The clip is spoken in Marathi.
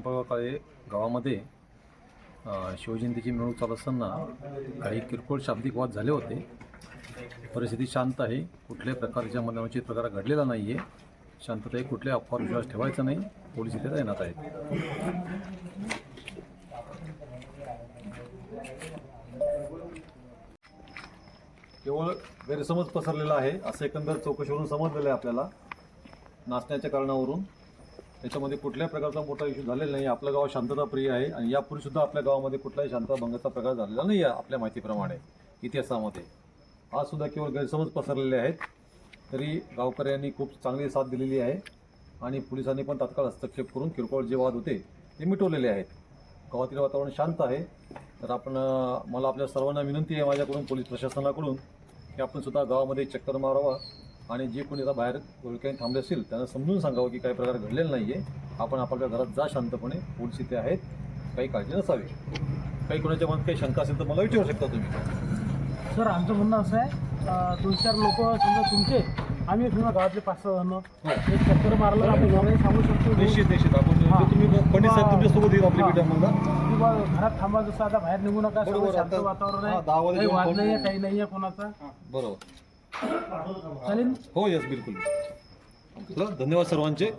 पिंपळगाव गावामध्ये शिवजयंतीची मिरवणूक चालू असताना काही किरकोळ शाब्दिक वाद झाले होते. परिस्थिती शांत आहे. कुठल्याही प्रकारच्या अनुचित प्रकार घडलेला नाही आहे. शांतता आहे. कुठल्याही अफवावर विश्वास ठेवायचा नाही. पोलीस इथे तैनात आहेत. केवळ गैरसमज पसरलेला आहे असं एकंदर चौकशीवरून समजलेलं आहे आपल्याला. नाचण्याच्या कारणावरून त्याच्यामध्ये कुठल्याही प्रकारचा मोठा इश्यू झालेला नाही. आपलं गाव शांतताप्रिय आहे आणि यापूर्वीसुद्धा आपल्या गावामध्ये कुठलाही शांतताभंगाचा प्रकार झालेला नाही आहे. आपल्या माहितीप्रमाणे इतिहासामध्ये आज सुद्धा केवळ गैरसमज पसरलेले आहेत. तरी गावकऱ्यांनी खूप चांगली साथ दिलेली आहे आणि पोलिसांनी पण तात्काळ हस्तक्षेप करून किरकोळ जे वाद होते ते मिटवलेले आहेत. गावातील वातावरण शांत आहे. तर मला आपल्या सर्वांना विनंती आहे माझ्याकडून पोलीस प्रशासनाकडून की आपण सुद्धा गावामध्ये चक्कर मारावा आणि जे कोणी आता बाहेर काही थांबले असेल त्यांना समजून सांगावं की काही प्रकार घडलेला नाही आहे. आपण आपल्या घरात जा शांतपणे. पोलीस इथे आहेत. काही काळजी नसावी. काही कोणाच्या मनात काही शंका असेल तर मला विचारू शकता तुम्ही. सर आमचं म्हणणं असं आहे 2-4 लोक समजा तुमचे आम्ही समजा गावातले 5-6 जण एक चक्कर मारलं आपण घराही सांगू शकतो. निश्चित आपण तुम्ही पंडित साहेब तुमच्यासोबत येईल आपली मीटिंगला किंवा घरात थांबा. जसं आता बाहेर निघू नका. बरोबर. शांत वातावरण आहे. काही काही वाद नाही आहे. काही नाही आहे कोणाचा. बरोबर. चालेल. हो यस बिलकुल. धन्यवाद सर्वांचे.